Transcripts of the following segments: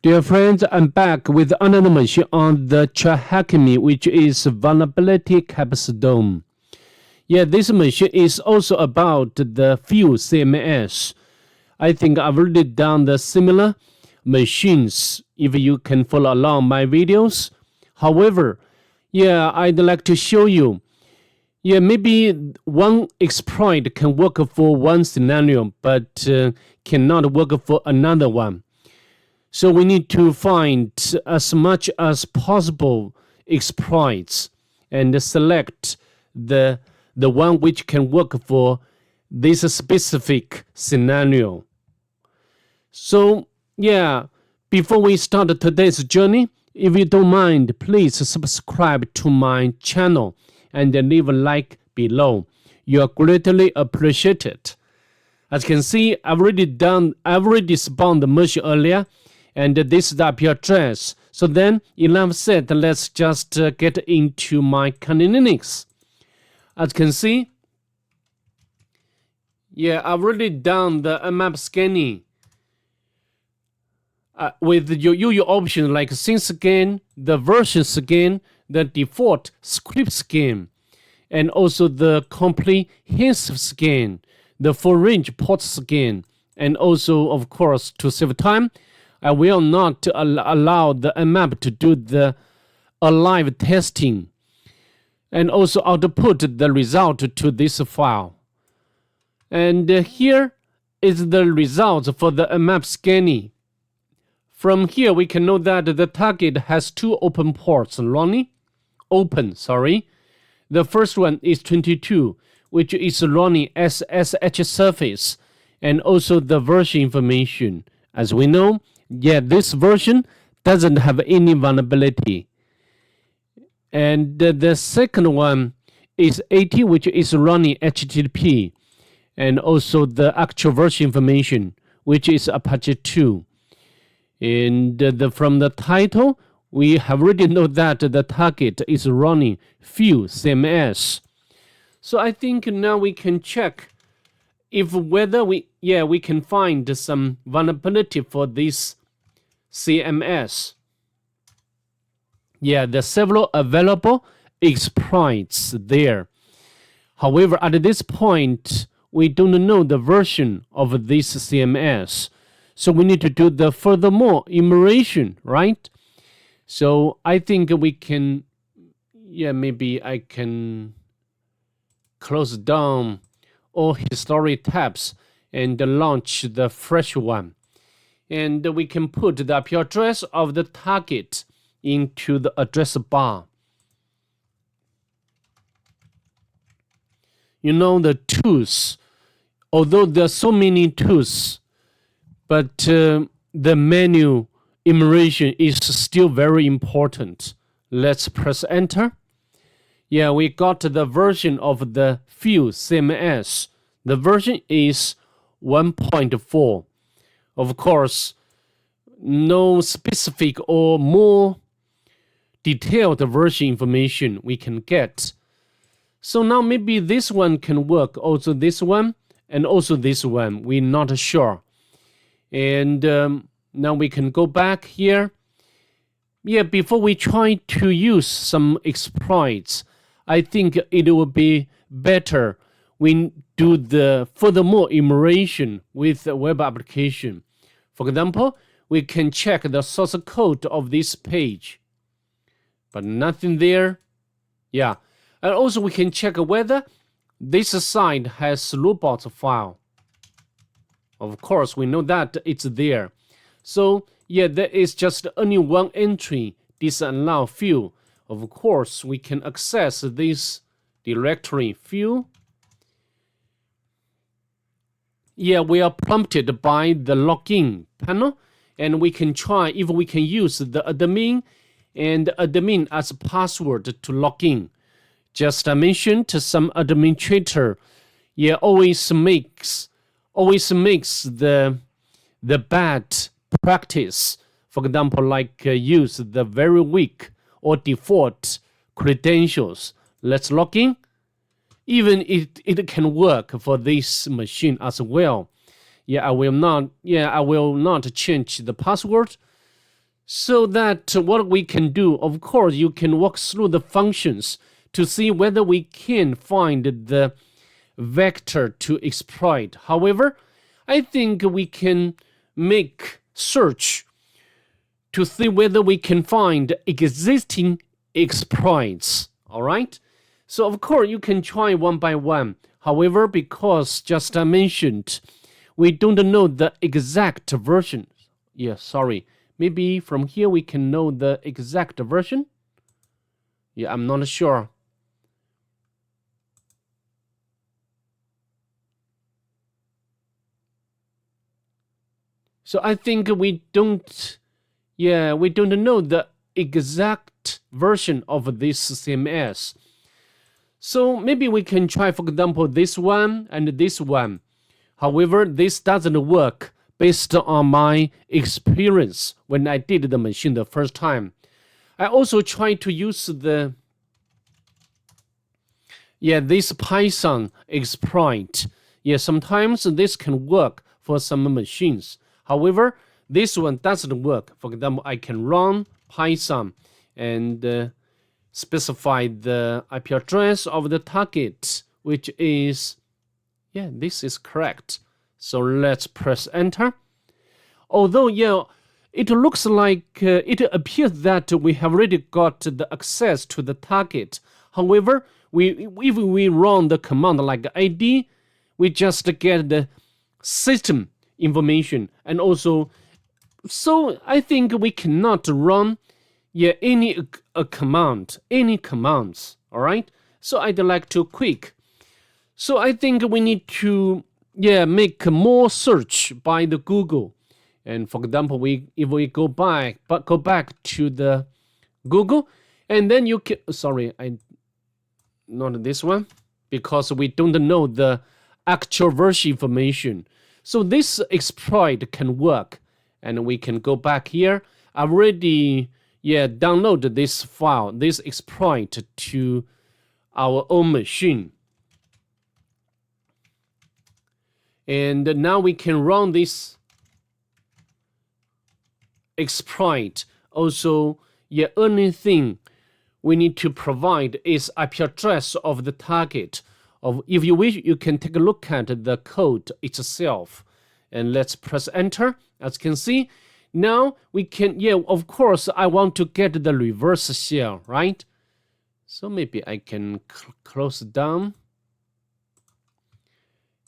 Dear friends, I'm back with another machine on the Tryhackme, which is vulnerability Capstone. Yeah, this machine is also about the few CMS. I think I've already done the similar machines if you can follow along my videos. However, yeah, I'd like to show you. Yeah, maybe one exploit can work for one scenario, but cannot work for another one. So we need to find as much as possible exploits and select the one which can work for this specific scenario. So yeah, before we start today's journey, if you don't mind, please subscribe to my channel and leave a like below. You are greatly appreciated. As you can see, I've already spawned the machine earlier, and this is the IP address. So then, enough said, let's just get into my Kali Linux. As you can see, yeah, I've already done the Nmap scanning with your usual options like scene scan, the version scan, the default script scan, and also the comprehensive scan, the full range port scan, and also, of course, to save time, I will not allow the Nmap to do the alive testing, and also output the result to this file. And here is the results for the Nmap scanning. From here, we can know that the target has two open ports running. The first one is 22, which is running SSH surface, and also the version information. As we know, yeah, this version doesn't have any vulnerability. And the second one is 80, which is running HTTP, and also the actual version information, which is Apache 2. And from the title, we have already know that the target is running few CMS. So I think now we can check if whether we can find some vulnerability for this CMS. Yeah, there's several available exploits there. However, at this point, we don't know the version of this CMS. So we need to do the furthermore enumeration, right? So I think we can, maybe I can close down all historic tabs and launch the fresh one. And we can put the IP address of the target into the address bar. You know, the tools, although there are so many tools, but the menu enumeration is still very important. Let's press enter. Yeah, we got the version of the few CMS. The version is 1.4. Of course, no specific or more detailed version information we can get. So now maybe this one can work, also this one, and also this one. We're not sure. And now we can go back here. Yeah, before we try to use some exploits, I think it would be better we do the furthermore enumeration with a web application. For example, we can check the source code of this page, but nothing there. Yeah, and also we can check whether this site has robot file. Of course, we know that it's there. So yeah, there is just only one entry, disallow few. Of course, we can access this directory few. Yeah, we are prompted by the login panel, and we can try if we can use the admin and admin as a password to log in. Just I mentioned some administrator, yeah, always makes the bad practice. For example, like use the very weak or default credentials. Let's log in. Even it can work for this machine as well. I will not change the password. So that what we can do, of course, you can walk through the functions to see whether we can find the vector to exploit. However, I think we can make search to see whether we can find existing exploits. All right. So of course you can try one by one. However, because just I mentioned, we don't know the exact version. Yeah, sorry. Maybe from here we can know the exact version. Yeah, I'm not sure. So I think we don't know the exact version of this CMS. So maybe we can try, for example, this one and this one. However, this doesn't work based on my experience when I did the machine the first time. I also try to use this Python exploit. Yeah, sometimes this can work for some machines. However, this one doesn't work. For example, I can run Python and specify the IP address of the target, which is, this is correct. So let's press enter. Although, it looks like it appears that we have already got the access to the target. However, if we run the command like id, we just get the system information. And also, so I think we cannot run any commands. All right. So I'd like to quick. So I think we need to make more search by the Google. And for example, if we go back to the Google, and then you can, sorry, not this one, because we don't know the actual version information. So this exploit can work, and we can go back here. I've already downloaded this file, this exploit, to our own machine. And now we can run this exploit. Also, only thing we need to provide is IP address of the target. If you wish, you can take a look at the code itself. And let's press enter. As you can see, now we can, of course, I want to get the reverse shell, right? So maybe I can close down.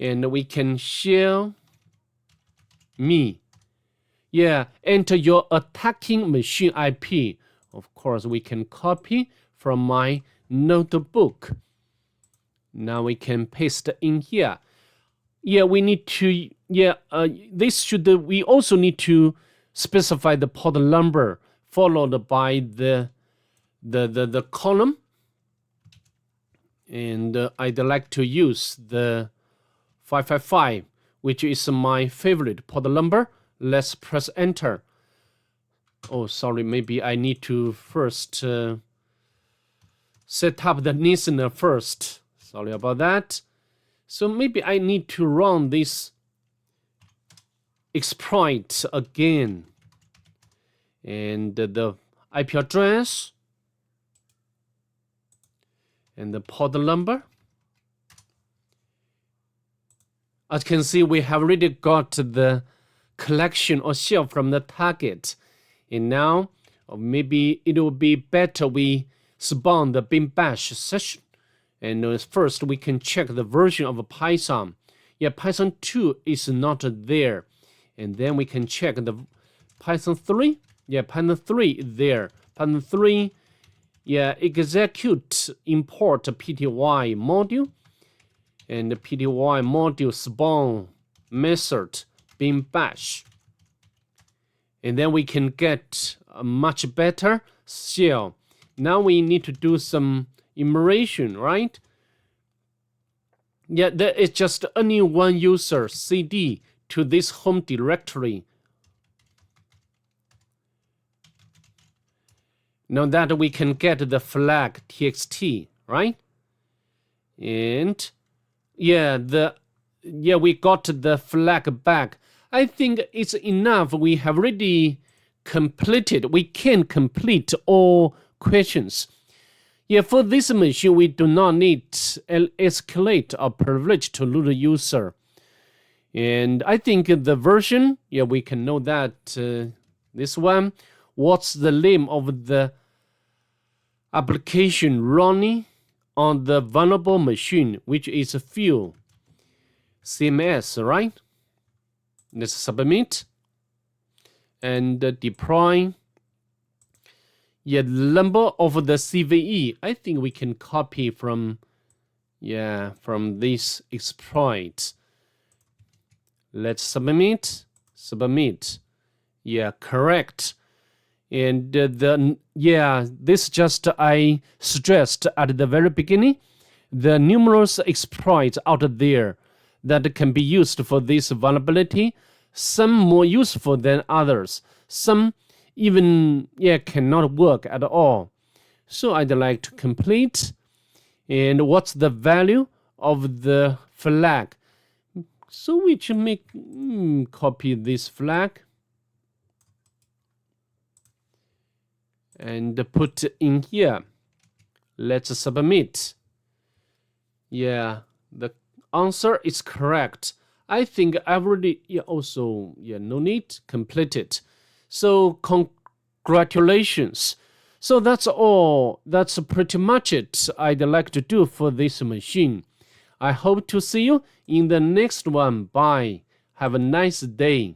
And we can share me. Enter your attacking machine IP. Of course, we can copy from my notebook. Now we can paste in here. We need to, we also need to specify the port number followed by the column. And I'd like to use the 555, which is my favorite port number. Let's press enter. Oh, sorry, maybe I need to first set up the listener first. Sorry about that. So maybe I need to run this exploit again. And the IP address and the port number. As you can see, we have already got the collection or shell from the target. And now, maybe it will be better we spawn the bin bash session. And first, we can check the version of Python. Python 2 is not there. And then we can check the Python 3. Python 3 is there. Python 3, execute import pty module. And the pty module spawn method bin bash. And then we can get a much better shell. Now we need to do some immersion, right? There is just only one user cd to this home directory. Now that we can get the flag txt, right? And we got the flag back. I think it's enough. We have already completed. We can complete all questions. Yeah, for this machine, we do not need escalate or privilege to root user. And I think the version, yeah, we can know that this one. What's the name of the application running on the vulnerable machine, which is field CMS, right? Let's submit and deploy. Yeah, the number of the CVE, I think we can copy from this exploit. Let's submit. Yeah, correct. And this just I stressed at the very beginning. The numerous exploits out there that can be used for this vulnerability. Some more useful than others. Some even cannot work at all. So I'd like to complete. And what's the value of the flag? So we should copy this flag and put in here. Let's submit. Yeah, the answer is correct. I think I've already no need, completed. So congratulations. So that's all. That's pretty much it I'd like to do for this machine. I hope to see you in the next one. Bye. Have a nice day.